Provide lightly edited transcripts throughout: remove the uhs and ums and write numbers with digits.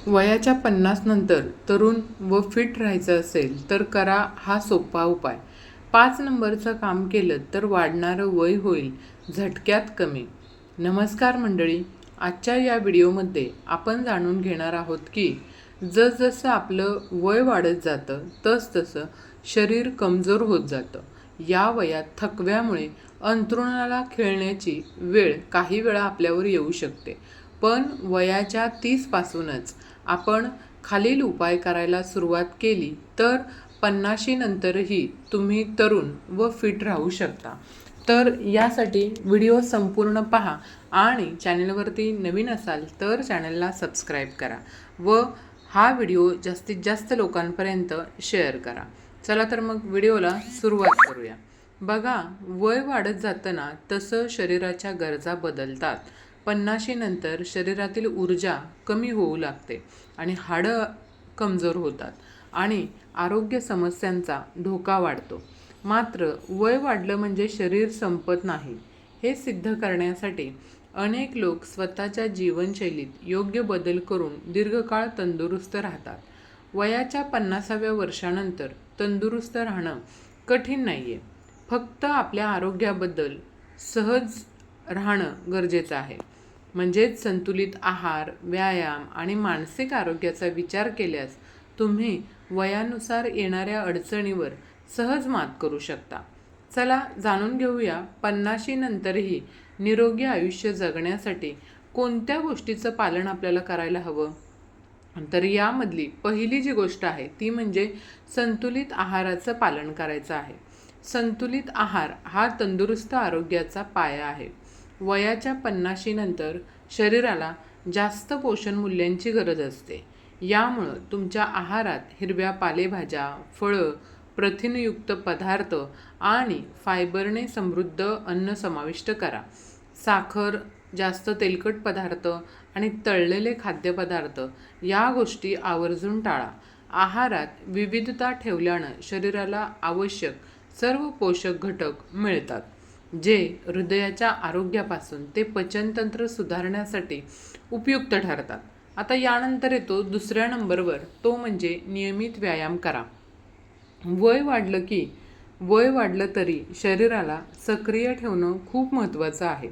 वयाच्या 50 नंतर तरुण व फिट राहायचं असेल तर करा हा सोपा उपाय. 5 नंबरचं काम केलं तर वाढणारं वय होईल झटक्यात कमी. नमस्कार मंडळी, आजच्या या व्हिडिओमध्ये आपण जाणून घेणार आहोत की जसजसं आपलं वय वाढत जातं तसतसं शरीर कमजोर होत जातं. या वयात थकव्यामुळे अंथरुणाला खिळण्याची वेळ काही वेळा आपल्यावर येऊ शकते, पण वयाच्या 30 पासूनच आपण खालील उपाय करायला सुरुवात केली तर 50 नंतरही तुम्ही तरुण व फिट राहू शकता. तर यासाठी व्हिडिओ संपूर्ण पहा आणि चॅनलवरती नवीन असाल तर चॅनलला सबस्क्राईब करा व हा व्हिडिओ जास्तीत जास्त लोकांपर्यंत शेअर करा. चला तर मग व्हिडिओला सुरुवात करूया. बघा, वय वाढत जाताना तसं शरीराच्या गरजा बदलतात. 50 नंतर शरीरातील ऊर्जा कमी होऊ लागते आणि हाडं कमजोर होतात आणि आरोग्य समस्यांचा धोका वाढतो. मात्र वय वाढलं म्हणजे शरीर संपत नाही हे सिद्ध करण्यासाठी अनेक लोक स्वतःच्या जीवनशैलीत योग्य बदल करून दीर्घकाळ तंदुरुस्त राहतात. वयाच्या 50व्या वर्षानंतर तंदुरुस्त राहणं कठीण नाही आहे, फक्त आपल्या आरोग्याबद्दल सहज राहणं गरजेचं आहे. म्हणजेच संतुलित आहार, व्यायाम आणि मानसिक आरोग्याचा विचार केल्यास तुम्ही वयानुसार येणाऱ्या अडचणीवर सहज मात करू शकता. चला जाणून घेऊया 50 नंतरही निरोगी आयुष्य जगण्यासाठी कोणत्या गोष्टीचं पालन आपल्याला करायला हवं. तर यामधली पहिली जी गोष्ट आहे ती म्हणजे संतुलित आहाराचं पालन करायचं आहे. संतुलित आहार हा तंदुरुस्त आरोग्याचा पाया आहे. वयाच्या 50 नंतर शरीराला जास्त पोषण मूल्यांची गरज असते. यामुळं तुमच्या आहारात हिरव्या पालेभाज्या, फळं, प्रथिनयुक्त पदार्थ आणि फायबरने समृद्ध अन्न समाविष्ट करा. साखर, जास्त तेलकट पदार्थ आणि तळलेले खाद्यपदार्थ या गोष्टी आवर्जून टाळा. आहारात विविधता ठेवल्यानं शरीराला आवश्यक सर्व पोषक घटक मिळतात, जे हृदयाच्या आरोग्यापासून ते पचनतंत्र सुधारण्यासाठी उपयुक्त ठरतात. आता यानंतर येतो दुसऱ्या नंबरवर, तो म्हणजे नियमित व्यायाम करा. वय वाढलं तरी शरीराला सक्रिय ठेवणं खूप महत्त्वाचं आहे.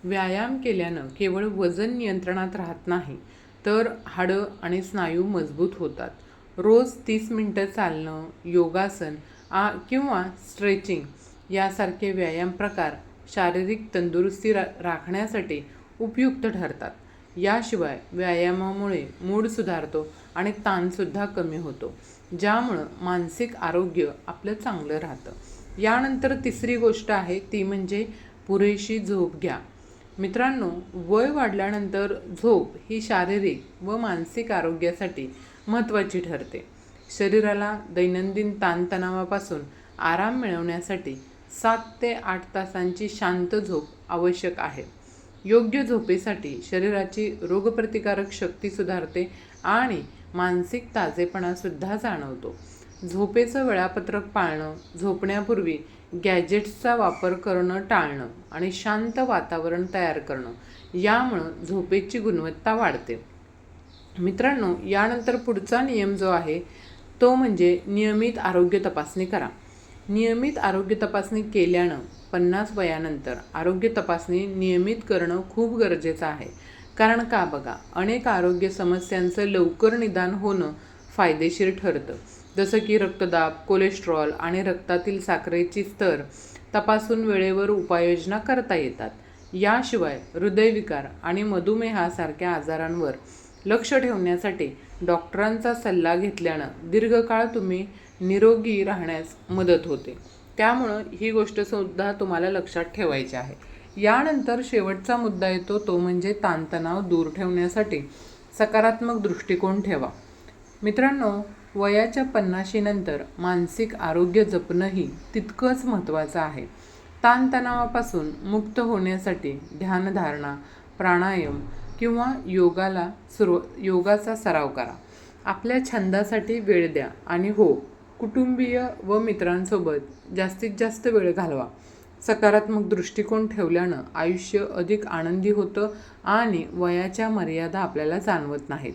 व्यायाम केल्यानं केवळ वजन नियंत्रणात राहत नाही, तर हाडं आणि स्नायू मजबूत होतात. रोज 30 मिनिटं चालणं, योगासन किंवा स्ट्रेचिंग यासारखे व्यायाम प्रकार शारीरिक तंदुरुस्ती राखण्यासाठी उपयुक्त ठरतात. याशिवाय व्यायामामुळे मूड सुधारतो आणि ताणसुद्धा कमी होतो, ज्यामुळं मानसिक आरोग्य आपलं चांगलं राहतं. यानंतर तिसरी गोष्ट आहे ती म्हणजे पुरेशी झोप घ्या. मित्रांनो, वय वाढल्यानंतर झोप ही शारीरिक व मानसिक आरोग्यासाठी महत्त्वाची ठरते. शरीराला दैनंदिन ताणतणावापासून आराम मिळवण्यासाठी 7 ते 8 तासांची शांत झोप आवश्यक आहे. योग्य झोपेसाठी शरीराची रोगप्रतिकारक शक्ती सुधारते आणि मानसिक ताजेपणासुद्धा जाणवतो. झोपेचं वेळापत्रक पाळणं, झोपण्यापूर्वी गॅजेट्सचा वापर करणं टाळणं आणि शांत वातावरण तयार करणं यामुळं झोपेची गुणवत्ता वाढते. मित्रांनो, यानंतर पुढचा नियम जो आहे तो म्हणजे नियमित आरोग्य तपासणी करा. नियमित आरोग्य तपासणी केल्यानं 50 वयानंतर आरोग्य तपासणी नियमित करणं खूप गरजेचं आहे. कारण का बघा, अनेक आरोग्य समस्यांचं लवकर निदान होणं फायदेशीर ठरतं. जसं की रक्तदाब, कोलेस्ट्रॉल आणि रक्तातील साखरेची स्तर तपासून वेळेवर उपाययोजना करता येतात. याशिवाय हृदयविकार आणि मधुमेहासारख्या आजारांवर लक्ष ठेवण्यासाठी डॉक्टरांचा सल्ला घेतल्यानं दीर्घकाळ तुम्ही निरोगी राहण्यास मदत होते. त्यामुळं ही गोष्टसुद्धा तुम्हाला लक्षात ठेवायची आहे. यानंतर शेवटचा मुद्दा येतो तो म्हणजे ताणतणाव दूर ठेवण्यासाठी सकारात्मक दृष्टिकोन ठेवा. मित्रांनो, वयाच्या 50 नंतर मानसिक आरोग्य जपणंही तितकंच महत्त्वाचं आहे. ताणतणावापासून मुक्त होण्यासाठी ध्यानधारणा, प्राणायाम किंवा योगाचा सराव करा. आपल्या छंदासाठी वेळ द्या आणि कुटुंबीय व मित्रांसोबत जास्तीत जास्त वेळ घालवा. सकारात्मक दृष्टिकोन ठेवल्यानं आयुष्य अधिक आनंदी होतं आणि वयाच्या मर्यादा आपल्याला जाणवत नाहीत.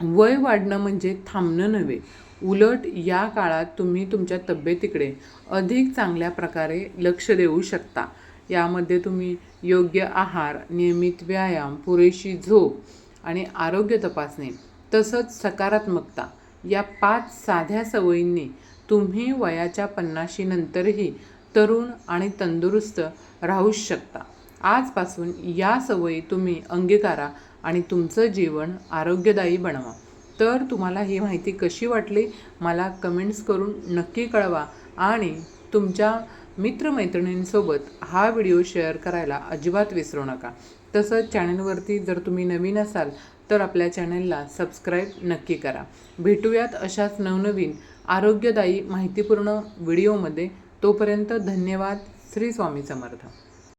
वय वाढणं म्हणजे थांबणं नव्हे, उलट या काळात तुम्ही तुमच्या तब्येतीकडे अधिक चांगल्या प्रकारे लक्ष देऊ शकता. यामध्ये तुम्ही योग्य आहार, नियमित व्यायाम, पुरेशी झोप आणि आरोग्य तपासणी तसंच सकारात्मकता या 5 साध्या सवयींनी तुम्ही वयाच्या 50 नंतरही तरुण आणि तंदुरुस्त राहू शकता. आजपासून या सवयी तुम्ही अंगीकारा आणि तुमचं जीवन आरोग्यदायी बनवा. तर तुम्हाला ही माहिती कशी वाटली मला कमेंट्स करून नक्की कळवा आणि तुमच्या मित्रमैत्रिणींसोबत हा व्हिडिओ शेअर करायला अजिबात विसरू नका. तसंच चॅनलवरती जर तुम्ही नवीन असाल तर आपल्या चॅनलला सबस्क्राईब नक्की करा. भेटूयात अशाच नवनवीन आरोग्यदायी माहितीपूर्ण व्हिडिओमध्ये. तोपर्यंत धन्यवाद. श्री स्वामी समर्थ.